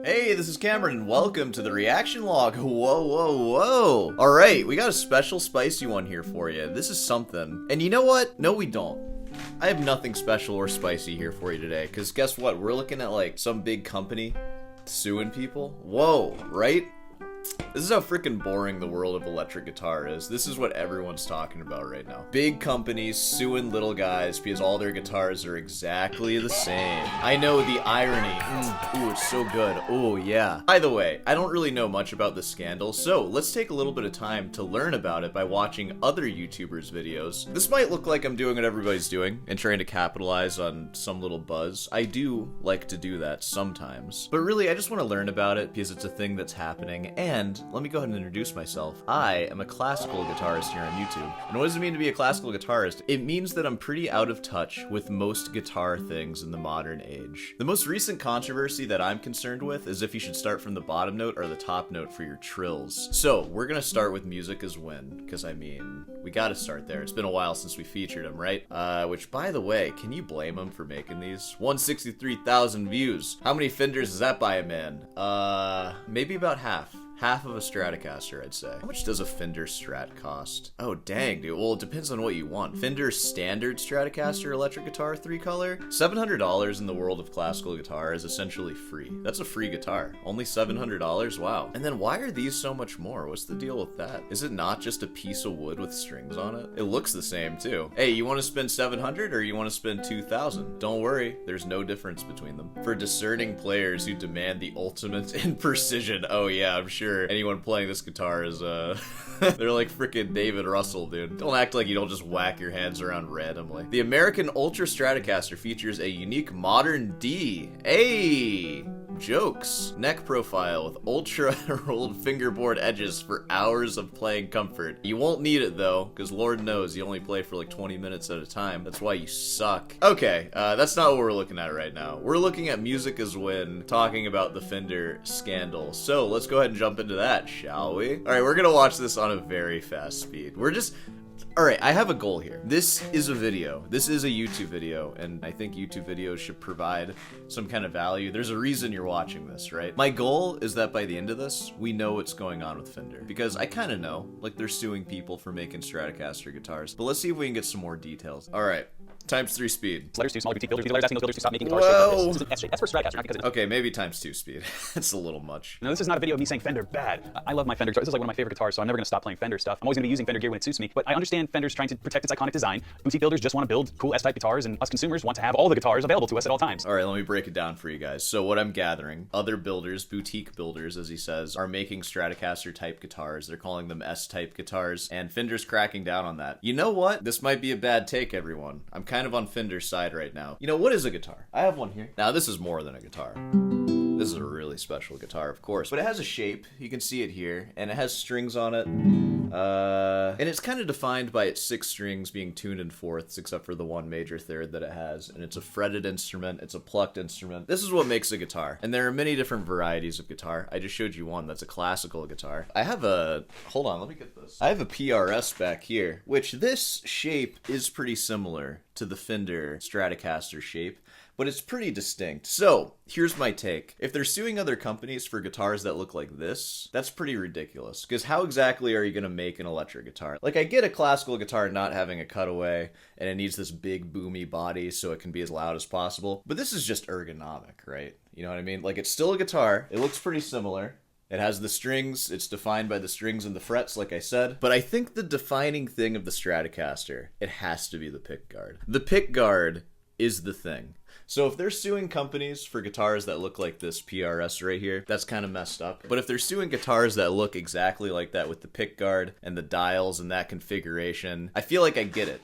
Hey, this is Cameron, and welcome to the reaction log. Whoa, whoa, whoa. Alright, we got a special spicy one here for you. This is something. And you know what? No, we don't. I have nothing special or spicy here for you today, because guess what? We're looking at, like, some big company suing people. Whoa, right? This is how freaking boring the world of electric guitar is. This is what everyone's talking about right now. Big companies suing little guys because all their guitars are exactly the same. I know, the irony. Ooh, it's so good. Oh, yeah. By the way, I don't really know much about this scandal, so let's take a little bit of time to learn about it by watching other YouTubers' videos. This might look like I'm doing what everybody's doing and trying to capitalize on some little buzz. I do like to do that sometimes. But really, I just want to learn about it because it's a thing that's happening. And let me go ahead and introduce myself. I am a classical guitarist here on YouTube. And what does it mean to be a classical guitarist? It means that I'm pretty out of touch with most guitar things in the modern age. The most recent controversy that I'm concerned with is if you should start from the bottom note or the top note for your trills. So we're gonna start with Music is Win, because I mean, we gotta start there. It's been a while since we featured him, right? Which, by the way, can you blame him for making these? 163,000 views. How many Fenders is that by a man? Maybe about half. Half of a Stratocaster, I'd say. How much does a Fender Strat cost? Oh, dang, dude. Well, it depends on what you want. Fender standard Stratocaster electric guitar, 3-color? $700 in the world of classical guitar is essentially free. That's a free guitar. Only $700? Wow. And then why are these so much more? What's the deal with that? Is it not just a piece of wood with strings on it? It looks the same, too. Hey, you want to spend $700 or you want to spend $2,000? Don't worry, there's no difference between them. For discerning players who demand the ultimate in precision, oh yeah, I'm sure anyone playing this guitar is, they're like freaking David Russell, dude. Don't act like you don't just whack your hands around randomly. The American Ultra Stratocaster features a unique modern D. Hey! Jokes. Neck profile with ultra rolled fingerboard edges for hours of playing comfort. You won't need it though, because Lord knows you only play for like 20 minutes at a time. That's why you suck. Okay, that's not what we're looking at right now. We're looking at Music is Win, talking about the Fender scandal. So let's go ahead and jump into that, shall we? Alright, we're gonna watch this on a very fast speed. Alright, I have a goal here. This is a video. This is a YouTube video, and I think YouTube videos should provide some kind of value. There's a reason you're watching this, right? My goal is that by the end of this, we know what's going on with Fender. Because I kind of know. Like, they're suing people for making Stratocaster guitars. But let's see if we can get some more details. Alright. ×3 speed. Letters to smaller boutique builders. These are letters asking those builders to stop making guitars. Whoa. This is an S shape. That's for Stratocaster, not because it's... Okay, maybe ×2 speed. That's a little much. No, this is not a video of me saying Fender bad. I love my Fender guitar. This is like one of my favorite guitars, so I'm never going to stop playing Fender stuff. I'm always going to be using Fender gear when it suits me, but I understand Fender's trying to protect its iconic design. Boutique builders just want to build cool S-type guitars, and us consumers want to have all the guitars available to us at all times. Alright, let me break it down for you guys. So what I'm gathering, other builders, boutique builders, as he says, are making Stratocaster-type guitars. They're calling them S-type guitars, and Fender's cracking down on that. You know what? This might be a bad take, everyone. I'm kind of on Fender's side right now. You know, what is a guitar? I have one here. Now, this is more than a guitar. This is a really special guitar, of course, but it has a shape. You can see it here, and it has strings on it. And it's kind of defined by its 6 strings being tuned in fourths, except for the one major third that it has. And it's a fretted instrument. It's a plucked instrument. This is what makes a guitar. And there are many different varieties of guitar. I just showed you one that's a classical guitar. I have a... Hold on, let me get this. I have a PRS back here, which this shape is pretty similar to the Fender Stratocaster shape, but it's pretty distinct. So, here's my take. If they're suing other companies for guitars that look like this, that's pretty ridiculous. Because how exactly are you going to make an electric guitar? Like, I get a classical guitar not having a cutaway, and it needs this big boomy body so it can be as loud as possible, but this is just ergonomic, right? You know what I mean? Like, it's still a guitar. It looks pretty similar. It has the strings, it's defined by the strings and the frets, like I said. But I think the defining thing of the Stratocaster, it has to be the pickguard. The pickguard is the thing. So if they're suing companies for guitars that look like this PRS right here, that's kind of messed up. But if they're suing guitars that look exactly like that with the pickguard and the dials and that configuration, I feel like I get it.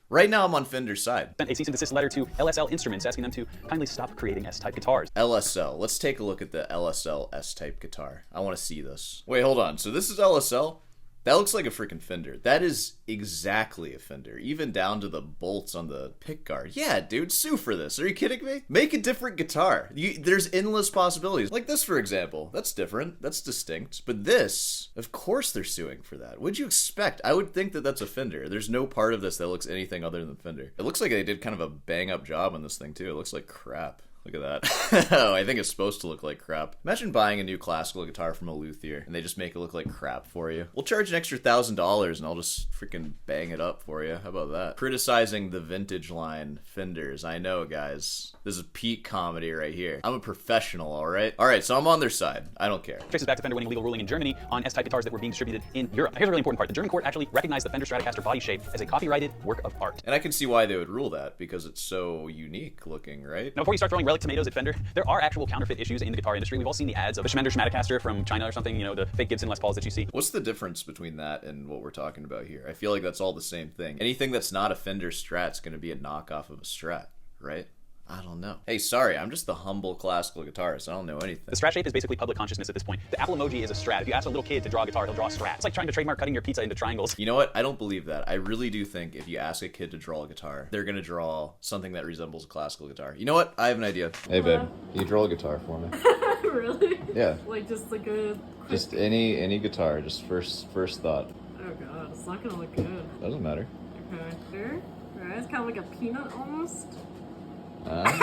Right now, I'm on Fender's side. Sent a cease and desist letter to LSL Instruments asking them to kindly stop creating S-type guitars. LSL. Let's take a look at the LSL S-type guitar. I want to see this. Wait, hold on. So this is LSL? That looks like a freaking Fender. That is exactly a Fender, even down to the bolts on the pickguard. Yeah, dude, sue for this. Are you kidding me? Make a different guitar. There's endless possibilities. Like this, for example. That's different. That's distinct. But this, of course they're suing for that. What'd you expect? I would think that that's a Fender. There's no part of this that looks anything other than Fender. It looks like they did kind of a bang-up job on this thing, too. It looks like crap. Look at that. Oh, I think it's supposed to look like crap. Imagine buying a new classical guitar from a luthier and they just make it look like crap for you. We'll charge an extra $1,000 and I'll just freaking bang it up for you. How about that? Criticizing the vintage line Fenders. I know, guys. This is peak comedy right here. I'm a professional, alright? Alright, so I'm on their side. I don't care. Traces back to Fender winning a legal ruling in Germany on S-type guitars that were being distributed in Europe. Now, here's a really important part. The German court actually recognized the Fender Stratocaster body shape as a copyrighted work of art. And I can see why they would rule that, because it's so unique looking, right? Now, before you start throwing relic tomatoes at Fender, there are actual counterfeit issues in the guitar industry. We've all seen the ads of the Fender Stratocaster from China or something, you know, the fake Gibson Les Pauls that you see. What's the difference between that and what we're talking about here? I feel like that's all the same thing. Anything that's not a Fender Strat's going to be a knockoff of a Strat, right? I don't know. Hey, sorry, I'm just the humble classical guitarist. I don't know anything. The Strat shape is basically public consciousness at this point. The Apple emoji is a Strat. If you ask a little kid to draw a guitar, he'll draw a Strat. It's like trying to trademark cutting your pizza into triangles. You know what? I don't believe that. I really do think if you ask a kid to draw a guitar, they're going to draw something that resembles a classical guitar. You know what? I have an idea. Hey, babe, you draw a guitar for me. Really? Yeah. Like just like a... Just any guitar. Just first thought. Oh god, it's not gonna look good. Doesn't matter. Okay. There? Alright, it's kind of like a peanut almost. Alright,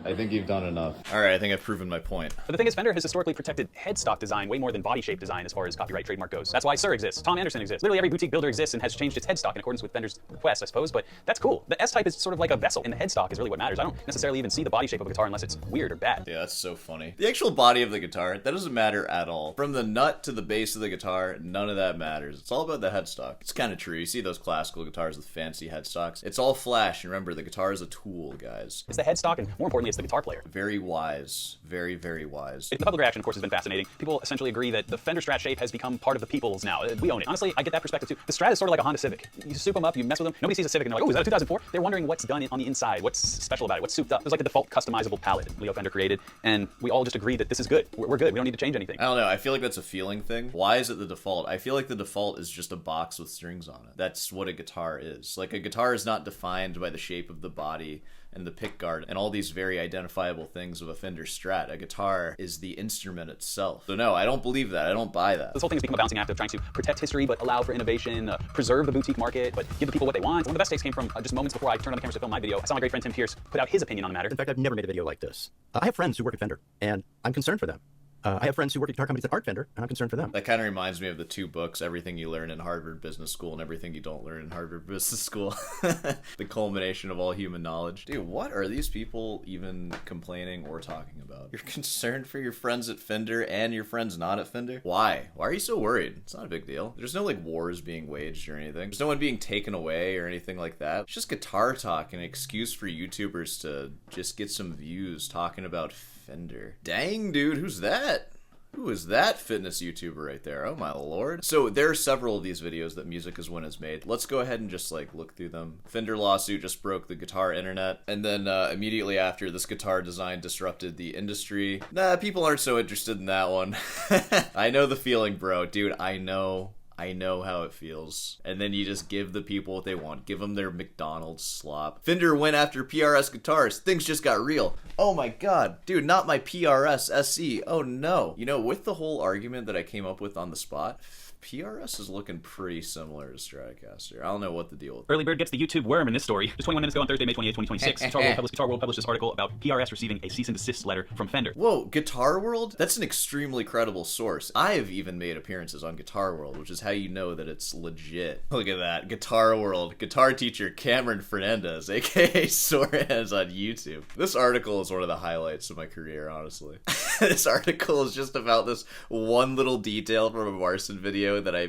I think you've done enough. Alright, I think I've proven my point. But the thing is, Fender has historically protected headstock design way more than body shape design as far as copyright trademark goes. That's why Sir exists, Tom Anderson exists. Literally every boutique builder exists and has changed its headstock in accordance with Fender's request, I suppose, but that's cool. The S-type is sort of like a vessel, and the headstock is really what matters. I don't necessarily even see the body shape of a guitar unless it's weird or bad. Yeah, that's so funny. The actual body of the guitar, that doesn't matter at all. From the nut to the base of the guitar, none of that matters. It's all about the headstock. It's kind of true. You see those classical guitars with fancy headstocks. It's all flash, and remember, the guitar is a tool, guys. It's the headstock, and more importantly, it's the guitar player. Very wise. Very, very wise. The public reaction, of course, has been fascinating. People essentially agree that the Fender Strat shape has become part of the people's now. We own it. Honestly, I get that perspective too. The Strat is sort of like a Honda Civic. You soup them up, you mess with them. Nobody sees a Civic and they're like, oh, is that a 2004? They're wondering what's done on the inside, what's special about it, what's souped up. It's like the default customizable palette Leo Fender created, and we all just agree that this is good. We're good. We don't need to change anything. I don't know. I feel like that's a feeling thing. Why is it the default? I feel like the default is just a box with strings on it. That's what a guitar is. Like, a guitar is not defined by the shape of the body and the pickguard and all these very identifiable things of a Fender Strat. A guitar is the instrument itself. So no, I don't believe that. I don't buy that. This whole thing has become a bouncing act of trying to protect history but allow for innovation, preserve the boutique market, but give the people what they want. One of the best takes came from just moments before I turned on the cameras to film my video. I saw my great friend Tim Pierce put out his opinion on the matter. In fact, I've never made a video like this. I have friends who work at Fender, and I'm concerned for them. I have friends who work at guitar companies that aren't Fender, and I'm concerned for them. That kind of reminds me of the two books, Everything You Learn in Harvard Business School and Everything You Don't Learn in Harvard Business School. The culmination of all human knowledge. Dude, what are these people even complaining or talking about? You're concerned for your friends at Fender and your friends not at Fender? Why? Why are you so worried? It's not a big deal. There's no, like, wars being waged or anything. There's no one being taken away or anything like that. It's just guitar talk, an excuse for YouTubers to just get some views talking about Fender. Dang, dude, who's that? Who is that fitness YouTuber right there? Oh my lord. So there are several of these videos that Music Is When has made. Let's go ahead and just like look through them. Fender lawsuit just broke the guitar internet. And then immediately after, this guitar design disrupted the industry. Nah, people aren't so interested in that one. I know the feeling, bro. Dude, I know how it feels. And then you just give the people what they want. Give them their McDonald's slop. Fender went after PRS guitars. Things just got real. Oh my god. Dude, not my PRS SE. Oh no. You know, with the whole argument that I came up with on the spot, PRS is looking pretty similar to Stratocaster. I don't know what the deal with. Early bird gets the YouTube worm in this story. Just 21 minutes ago on Thursday, May 28, 2026, Guitar World published this article about PRS receiving a cease and desist letter from Fender. Whoa, Guitar World? That's an extremely credible source. I have even made appearances on Guitar World, which is how you know that it's legit. Look at that. Guitar World. Guitar teacher Cameron Fernandez, aka Sonatina on YouTube. This article is one of the highlights of my career, honestly. This article is just about this one little detail from a Marson video that I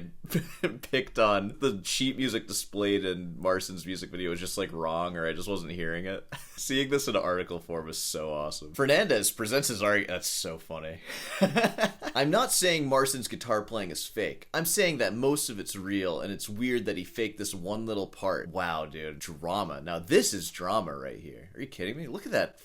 picked on. The sheet music displayed in Marson's music video was just like wrong, or I just wasn't hearing it. Seeing this in article form is so awesome. Fernandez presents his argument. That's so funny. I'm not saying Marson's guitar playing is fake. I'm saying that most of it's real, and it's weird that he faked this one little part. Wow, dude. Drama. Now this is drama right here. Are you kidding me? Look at that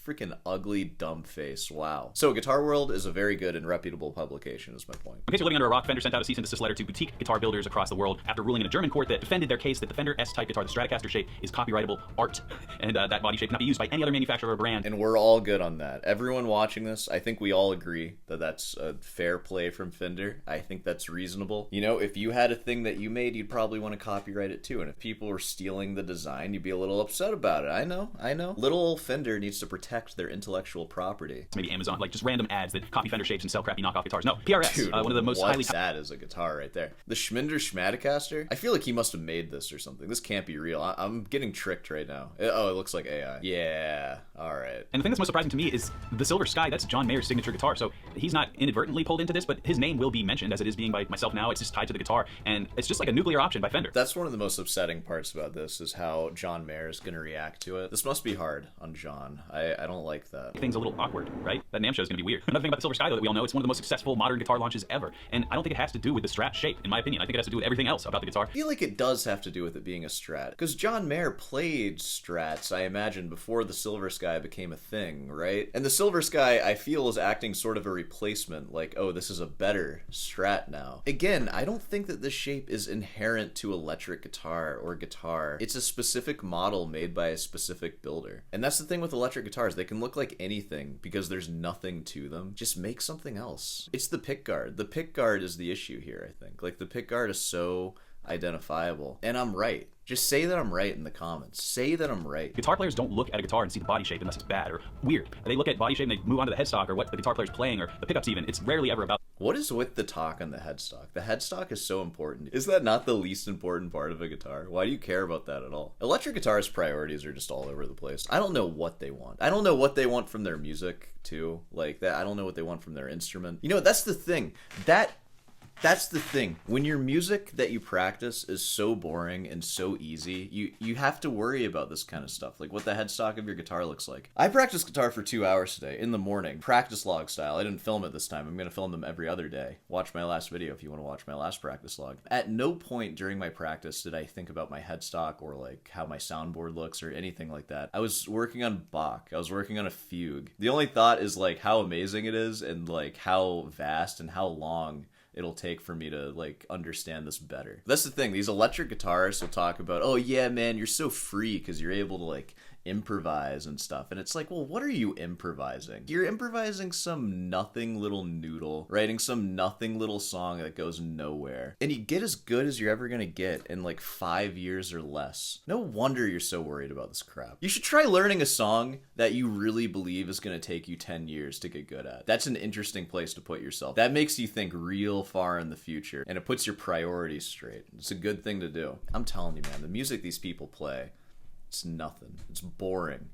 freaking ugly, dumb face. Wow. So Guitar World is a very good and reputable publication, is my point. In case you're living under a rock, Fender sent out a cease and desist letter to boutique guitar builders across the world after ruling in a German court that defended their case that the Fender S-type guitar, the Stratocaster shape, is copyrightable art, and that body shape cannot be used by any other manufacturer or brand. And we're all good on that. Everyone watching this, I think we all agree that that's a fair play from Fender. I think that's reasonable. You know, if you had a thing that you made, you'd probably want to copyright it too. And if people were stealing the design, you'd be a little upset about it. I know. Little old Fender needs to protect their intellectual property. Maybe Amazon, like just random ads that copy Fender shapes and sell crappy knockoff guitars. No, PRS, Dude, one of the most highly... that is a guitar right there. The Schminder Schmaticaster? I feel like he must have made this or something. This can't be real. I'm getting tricked right now. Oh, it looks like AI. Yeah, alright. And the thing that's most surprising to me is the Silver Sky. That's John Mayer's signature guitar, so he's not inadvertently pulled into this, but his name will be mentioned as it is being by myself now. It's just tied to the guitar, and it's just like a nuclear option by Fender. That's one of the most upsetting parts about this, is how John Mayer is going to react to it. This must be hard on John. I don't like that. Thing's a little awkward, right? That NAMM show is going to be weird. Another thing about the Silver Sky, though, that we all know, it's one of the most successful modern guitar launches ever, and I don't think it has to do with the Strat shape, in my opinion. I think it has to do with everything else about the guitar. I feel like it does have to do with it being a Strat, because John Mayer played Strats, I imagine, before the Silver Sky became a thing, right? And the Silver Sky, I feel, is acting sort of a replacement, like, oh, this is a better Strat now. Again, I don't think that this shape is inherent to electric guitar or guitar. It's a specific model made by a specific builder. And that's the thing with electric guitars. They can look like anything because there's nothing to them. Just make something else. It's the pickguard. The pickguard is the issue here, I think. Like, the pickguard is so identifiable. And I'm right. Just say that I'm right in the comments. Say that I'm right. Guitar players don't look at a guitar and see the body shape unless it's bad or weird. They look at body shape and they move on to the headstock or what the guitar player's playing or the pickups even. It's rarely ever about... What is with the talk on the headstock? The headstock is so important. Is that not the least important part of a guitar? Why do you care about that at all? Electric guitars' priorities are just all over the place. I don't know what they want. I don't know what they want from their music, too. Like, that. I don't know what they want from their instrument. You know, that's the thing. That's the thing. When your music that you practice is so boring and so easy, you have to worry about this kind of stuff, like what the headstock of your guitar looks like. I practiced guitar for 2 hours today, in the morning, practice log style. I didn't film it this time. I'm going to film them every other day. Watch my last video if you want to watch my last practice log. At no point during my practice did I think about my headstock or like how my soundboard looks or anything like that. I was working on Bach. I was working on a fugue. The only thought is like how amazing it is and like how vast and how long it'll take for me to like understand this better. That's the thing. These electric guitarists will talk about, oh yeah, man, you're so free because you're able to like improvise and stuff. And it's like, well, what are you improvising? You're improvising some nothing little noodle, writing some nothing little song that goes nowhere. And you get as good as you're ever gonna get in like 5 years or less. No wonder you're so worried about this crap. You should try learning a song that you really believe is gonna take you 10 years to get good at. That's an interesting place to put yourself. That makes you think real far in the future, and it puts your priorities straight. It's a good thing to do. I'm telling you, man, the music these people play, it's nothing. It's boring.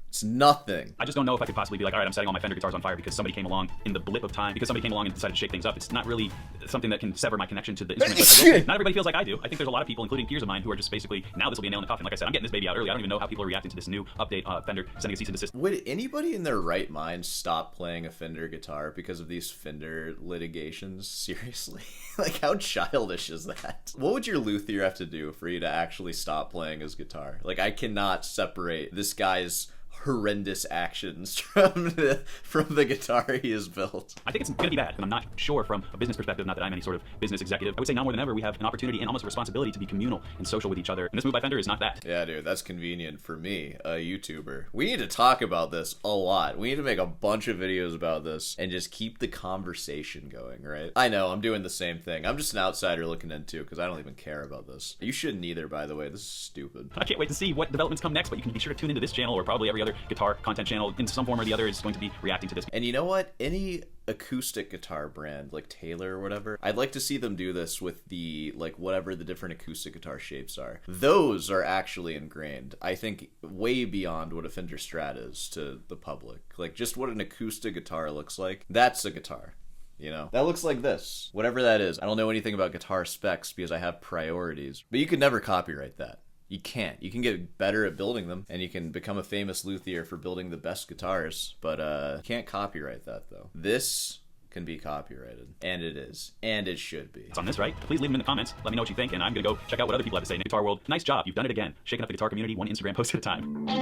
It's nothing. I just don't know if I could possibly be like, all right, I'm setting all my Fender guitars on fire because somebody came along in the blip of time, because somebody came along and decided to shake things up. It's not really something that can sever my connection to the instrument. Not everybody feels like I do. I think there's a lot of people, including peers of mine, who are just basically, now this will be a nail in the coffin. Like I said, I'm getting this baby out early. I don't even know how people are reacting to this new update, Fender sending a cease and desist. Would anybody in their right mind stop playing a Fender guitar because of these Fender litigations? Seriously? Like, how childish is that? What would your luthier have to do for you to actually stop playing his guitar? Like, I cannot separate this guy's horrendous actions from the guitar he has built. I think it's going to be bad, and I'm not sure from a business perspective, not that I'm any sort of business executive. I would say now more than ever, we have an opportunity and almost a responsibility to be communal and social with each other, and this move by Fender is not that. Yeah, dude, that's convenient for me, a YouTuber. We need to talk about this a lot. We need to make a bunch of videos about this and just keep the conversation going, right? I know, I'm doing the same thing. I'm just an outsider looking into it because I don't even care about this. You shouldn't either, by the way. This is stupid. I can't wait to see what developments come next, but you can be sure to tune into this channel or probably every other guitar content channel in some form or the other is going to be reacting to this. And you know what? Any acoustic guitar brand like Taylor or whatever, I'd like to see them do this with the like whatever the different acoustic guitar shapes are. Those are actually ingrained, I think, way beyond what a Fender Strat is to the public. Like just what an acoustic guitar looks like, that's a guitar. You know, that looks like this, whatever that is. I don't know anything about guitar specs because I have priorities, but you could never copyright that. You can't. You can get better at building them, and you can become a famous luthier for building the best guitars, but you can't copyright that, though. This can be copyrighted, and it is, and it should be. It's on this, right? Please leave them in the comments. Let me know what you think, and I'm going to go check out what other people have to say. Guitar World, nice job. You've done it again. Shaking up the guitar community one Instagram post at a time. Oh,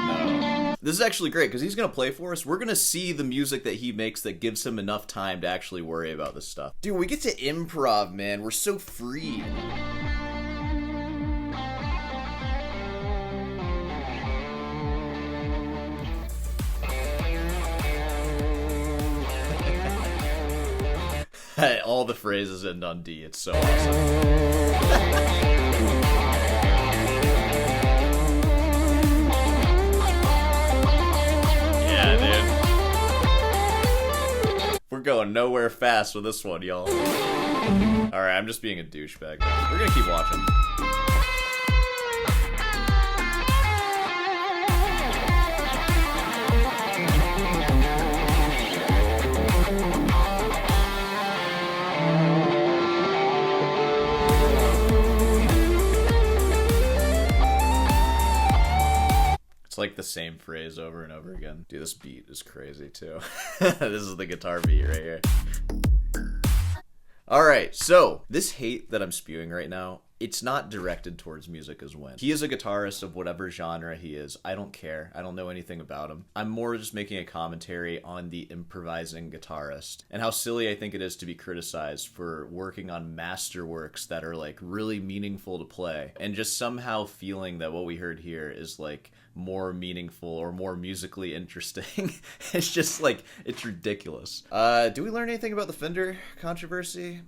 no. This is actually great because he's gonna play for us. We're gonna see the music that he makes that gives him enough time to actually worry about this stuff. Dude, we get to improv, man. We're so free. All the phrases end on D. It's so awesome. Yeah, dude. We're going nowhere fast with this one, y'all. Alright, I'm just being a douchebag. We're gonna keep watching. It's like the same phrase over and over again. Dude, this beat is crazy too. This is the guitar beat right here. Alright, so this hate that I'm spewing right now, it's not directed towards Music Is Win. He is a guitarist of whatever genre he is. I don't care. I don't know anything about him. I'm more just making a commentary on the improvising guitarist and how silly I think it is to be criticized for working on masterworks that are like really meaningful to play and just somehow feeling that what we heard here is like more meaningful or more musically interesting. It's just like, it's ridiculous. Do we learn anything about the Fender controversy?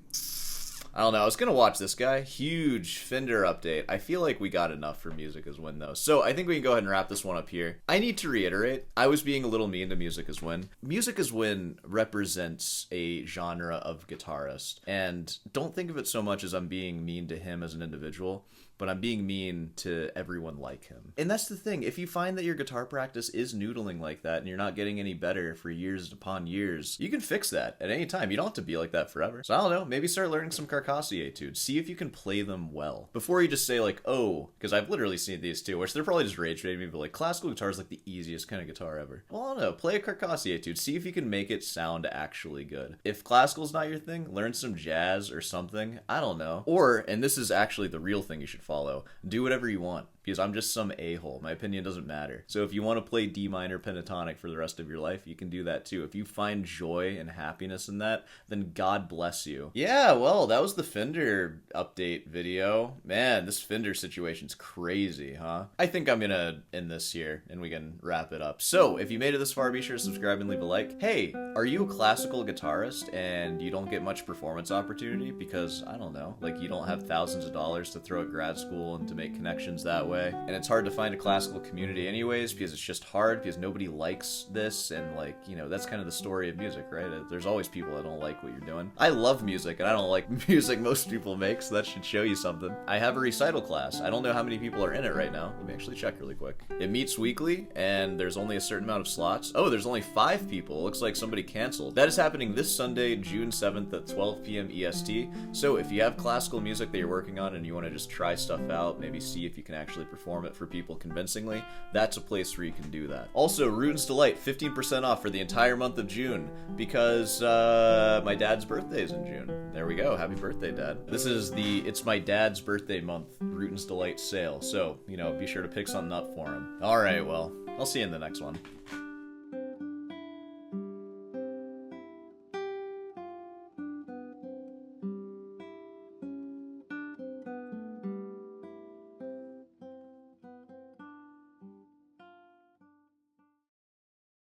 I don't know. I was going to watch this guy. Huge Fender update. I feel like we got enough for Music Is Win, though. So I think we can go ahead and wrap this one up here. I need to reiterate, I was being a little mean to Music Is Win. Music Is Win represents a genre of guitarist. And don't think of it so much as I'm being mean to him as an individual, but I'm being mean to everyone like him. And that's the thing. If you find that your guitar practice is noodling like that and you're not getting any better for years upon years, you can fix that at any time. You don't have to be like that forever. So I don't know, maybe start learning some Carcassier etudes. See if you can play them well. Before you just say like, oh, because I've literally seen these too, which they're probably just rage baiting me, but like classical guitar is like the easiest kind of guitar ever. Well, I don't know, play a Carcassier etude. See if you can make it sound actually good. If classical's not your thing, learn some jazz or something. I don't know. Or, and this is actually the real thing you should follow, do whatever you want, because I'm just some a-hole. My opinion doesn't matter. So if you want to play D minor pentatonic for the rest of your life, you can do that too. If you find joy and happiness in that, then God bless you. Yeah, well, that was the Fender update video. Man, this Fender situation's crazy, huh? I think I'm gonna end this here and we can wrap it up. So if you made it this far, be sure to subscribe and leave a like. Hey, are you a classical guitarist and you don't get much performance opportunity because, I don't know, like you don't have thousands of dollars to throw at grad school and to make connections that way, and it's hard to find a classical community anyways because it's just hard because nobody likes this, and like, you know, that's kind of the story of music, right? There's always people that don't like what you're doing. I love music and I don't like music most people make, so that should show you something. I have a recital class. I don't know how many people are in it right now. Let me actually check really quick. It meets weekly and there's only a certain amount of slots. Oh, there's only 5 people. Looks like somebody canceled. That is happening this Sunday, June 7th at 12 p.m. EST. So if you have classical music that you're working on and you want to just try stuff out, maybe see if you can actually perform it for people convincingly, that's a place where you can do that. Also, Ruden's Delight, 15% off for the entire month of June because my dad's birthday is in June. There we go. Happy birthday, Dad. This is it's my dad's birthday month, Ruden's Delight sale. So, you know, be sure to pick something up for him. All right, well, I'll see you in the next one.